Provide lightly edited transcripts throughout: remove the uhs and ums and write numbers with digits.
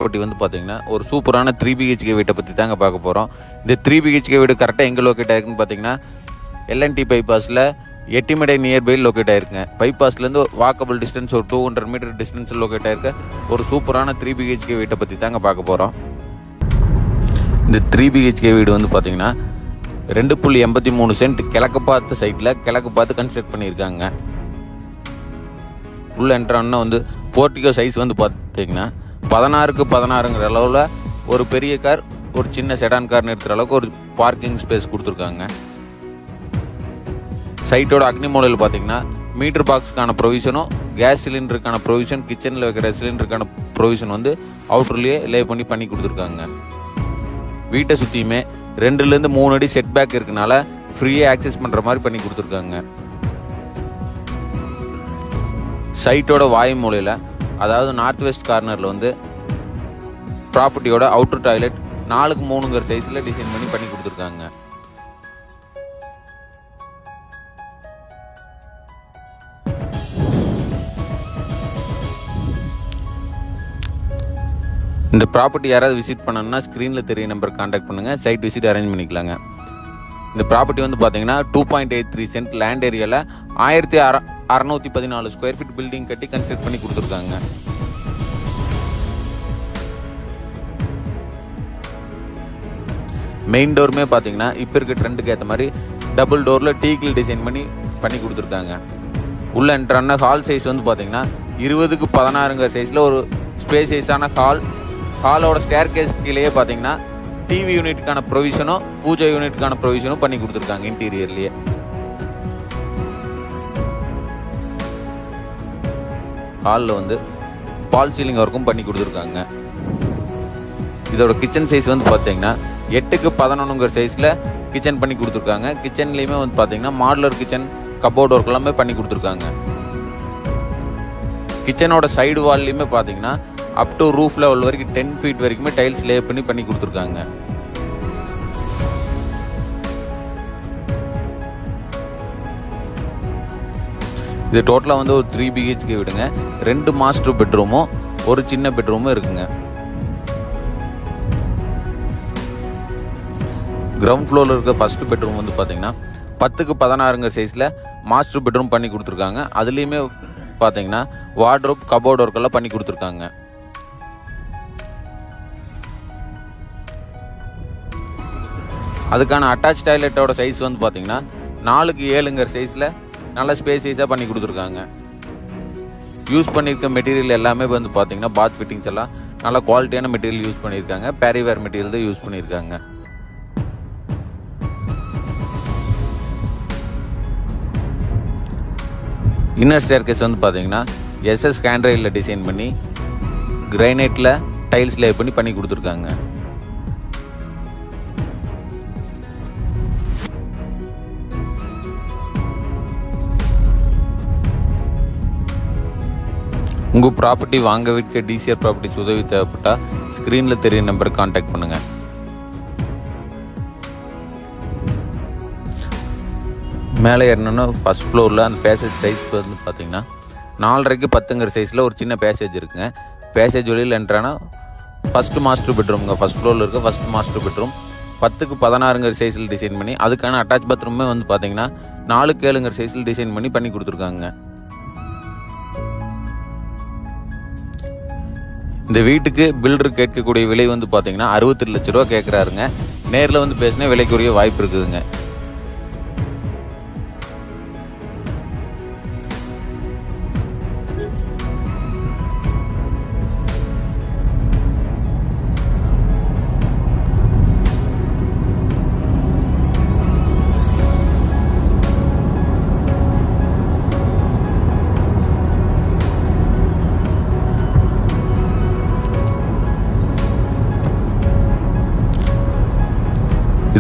Property வந்து பார்த்தீங்கன்னா ஒரு சூப்பரான 3 BHK வீட்டை பற்றி தாங்க பார்க்க போகிறோம். இந்த 3 BHK வீடு கரெக்டாக எங்கே லொக்கேட் ஆயிருக்குன்னு பார்த்தீங்கன்னா LNT பைபாஸில் எட்டிமடை நியர்பையில் லொக்கேட் ஆயிருக்குங்க. பைபாஸ்லேருந்து வாக்கபிள் டிஸ்டன்ஸ் ஒரு 200 மீட்டர் டிஸ்டன்ஸில் லொக்கேட் ஆயிருக்க ஒரு சூப்பரான 3 BHK வீட்டை பற்றி தாங்க பார்க்க போகிறோம். இந்த 3 BHK வீடு வந்து பார்த்தீங்கன்னா 2.83 சென்ட் கிழக்கு பார்த்த சைட்டில் கிழக்கு பார்த்து கன்ஸ்ட்ரக்ட் பண்ணியிருக்காங்க. உள்ள என்ட்ரான்னா வந்து போர்ட்டிகோ சைஸ் வந்து பார்த்தீங்கன்னா 16க்கு 16ங்கிற அளவில் ஒரு பெரிய கார் ஒரு சின்ன செடான் கார் நிறுத்துகிற அளவுக்கு ஒரு பார்க்கிங் ஸ்பேஸ் கொடுத்துருக்காங்க. சைட்டோட அக்னி மூலையில் பார்த்தீங்கன்னா மீட்டர் பாக்ஸுக்கான ப்ரொவிஷனும் கேஸ் சிலிண்டருக்கான ப்ரொவிஷன் கிச்சனில் வைக்கிற சிலிண்டருக்கான ப்ரொவிஷன் வந்து அவுட்டர்லேயே லே பண்ணி கொடுத்துருக்காங்க. வீட்டை சுற்றியுமே 2லேருந்து 3 அடி செட் பேக் இருக்கனால ஃப்ரீயாக ஆக்சஸ் பண்ணுற மாதிரி பண்ணி கொடுத்துருக்காங்க. சைட்டோட வாயு மூலையில் அதாவது நார்த் வெஸ்ட் கார்னரில் வந்து ப்ராப்பர்ட்டியோட அவுட்டர் டாய்லெட் 4க்கு 3ங்கிற சைஸில் டிசைன் பண்ணி கொடுத்துருக்காங்க. இந்த ப்ராப்பர்ட்டி யாராவது விசிட் பண்ணணும்னா ஸ்க்ரீனில் தெரிய நம்பர் கான்டாக்ட் பண்ணுங்கள். சைட் விசிட் அரேஞ்ச் பண்ணிக்கலாங்க. இந்த ப்ராப்பர்ட்டி வந்து பார்த்தீங்கன்னா 2.83 சென்ட் லேண்ட் ஏரியாவில் 1614 ஸ்கொயர் ஃபீட் பில்டிங் கட்டி கன்ஸ்ட்ரக்ட் பண்ணி கொடுத்துருக்காங்க. மெயின் டோருமே பார்த்தீங்கன்னா இப்போ இருக்க ட்ரெண்டுக்கு ஏற்ற மாதிரி டபுள் டோரில் டீக்கில் டிசைன் பண்ணி கொடுத்துருக்காங்க. உள்ள என்ட்ரான ஹால் சைஸ் வந்து பார்த்தீங்கன்னா 20க்கு 16ங்கிற சைஸில் ஒரு ஸ்பேசியஸான ஹாலோட ஸ்டேர் கேஸ் கீழேயே பார்த்தீங்கன்னா டிவி யூனிட்டுக்கான ப்ரொவிஷனும் பூஜை யூனிட்டுக்கான ப்ரொவிஷனும் பண்ணி கொடுத்துருக்காங்க. இன்டீரியர்லேயே ஹாலில் வந்து பால் சீலிங் ஒர்க்கும் பண்ணி கொடுத்துருக்காங்க. இதோட கிச்சன் சைஸ் வந்து பார்த்தீங்கன்னா 8க்கு 11ங்கிற சைஸில் கிச்சன் பண்ணி கொடுத்துருக்காங்க. கிச்சன்லேயுமே வந்து பார்த்தீங்கன்னா மாடுலர் கிச்சன் கப்போர்ட் ஒர்க் எல்லாமே பண்ணி கொடுத்துருக்காங்க. கிச்சனோட சைடு வால்லையுமே பார்த்தீங்கன்னா அப் டு ரூஃப் லெவல் வரைக்கும் 10 ஃபீட் வரைக்குமே டைல்ஸ் லே பண்ணி கொடுத்துருக்காங்க. இது டோட்டலாக வந்து ஒரு 3 BHK வீடுங்க. 2 மாஸ்டர் பெட்ரூமும் ஒரு சின்ன பெட்ரூமும் இருக்குங்க. கிரவுண்ட் ஃப்ளோரில் இருக்க ஃபர்ஸ்ட் பெட்ரூம் வந்து பார்த்தீங்கன்னா 10க்கு 16ங்கிற சைஸில் மாஸ்டர் பெட்ரூம் பண்ணி கொடுத்துருக்காங்க. அதுலேயுமே பார்த்தீங்கன்னா வார்ட்ரோப் கபோர்ட் ஒர்க்கெல்லாம் பண்ணி கொடுத்துருக்காங்க. அதுக்கான அட்டாச் டாய்லெட்டோட சைஸ் வந்து பார்த்தீங்கன்னா 4க்கு 7ங்கிற சைஸில் நல்ல ஸ்பேசியஸாக பண்ணி கொடுத்துருக்காங்க. யூஸ் பண்ணியிருக்க மெட்டீரியல் எல்லாமே வந்து பார்த்தீங்கன்னா பாத் ஃபிட்டிங்ஸ் எல்லாம் நல்ல குவாலிட்டியான மெட்டீரியல் யூஸ் பண்ணியிருக்காங்க. பேரிவேர் மெட்டீரியல் தான் யூஸ் பண்ணியிருக்காங்க. இன்னர் ஸ்டேர்கேஸ் வந்து பார்த்தீங்கன்னா SS ஹேண்ட்ரைலில் டிசைன் பண்ணி கிரைனைட்டில் டைல்ஸ் லே பண்ணி கொடுத்துருக்காங்க. உங்கள் ப்ராப்பர்ட்டி வாங்க விற்க DCR ப்ராப்பர்ட்டிஸ் உதவி தேவைப்பட்டால் ஸ்க்ரீனில் தெரிய நம்பருக்கு கான்டாக்ட் பண்ணுங்கள். மேலே ஏறணுன்னா ஃபஸ்ட் ஃப்ளோரில் அந்த பேசேஜ் சைஸ் வந்து பார்த்தீங்கன்னா 4.5க்கு 10ங்கிற சைஸில் ஒரு சின்ன பேசேஜ் இருக்குங்க. பேசேஜ் வழியில் என்ட்ரானா ஃபஸ்ட்டு மாஸ்டர் பெட்ரூம்ங்க. ஃபஸ்ட் ஃப்ளோரில் இருக்க ஃபஸ்ட் மாஸ்டர் பெட்ரூம் 10க்கு 16ங்கிற சைஸில் டிசைன் பண்ணி அதுக்கான அட்டாச் பாத்ரூமே வந்து பார்த்தீங்கன்னா 4க்கு 7ங்கிற சைஸில் டிசைன் பண்ணி கொடுத்துருக்காங்க. இந்த வீட்டுக்கு பில்டர் கேட்கக்கூடிய விலை வந்து பார்த்தீங்கன்னா 62 லட்ச ரூபா கேட்குறாருங்க. நேரில் வந்து பேசினா விலைக்குரிய வாய்ப்பு இருக்குதுங்க.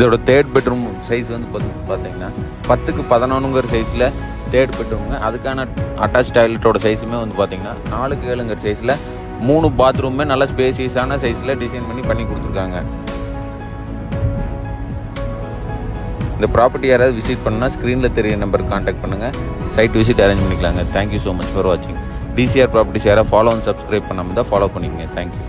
இதோட தேர்ட் பெட்ரூம் சைஸ் வந்து பார்த்தீங்கன்னா 10க்கு 11ங்கிற சைஸில் தேர்ட் பெட்ரூமுங்க. அதுக்கான அட்டாச் டாய்லெட்டோட சைஸுமே வந்து பார்த்தீங்கன்னா 4க்கு 7ங்கிற சைஸில் 3 பாத்ரூமே நல்ல ஸ்பேசியஸான சைஸில் டிசைன் பண்ணி கொடுத்துருக்காங்க. இந்த ப்ராப்பர்ட்டி யாராவது விசிட் பண்ணால் ஸ்க்ரீனில் தெரிய நம்பருக்கு கான்டாக்ட் பண்ணுங்கள். சைட் விசிட் அரேஞ்ச் பண்ணிக்கலாங்க. தேங்க்யூ ஸோ மச் ஃபார் வாட்சிங். DCR ப்ராப்பர்ட்டிஸ் யாராவது ஃபாலோ அண்ட் சப்ஸ்கிரைப் பண்ணாமல் தான் ஃபாலோ பண்ணிக்கங்க. தேங்க்யூ.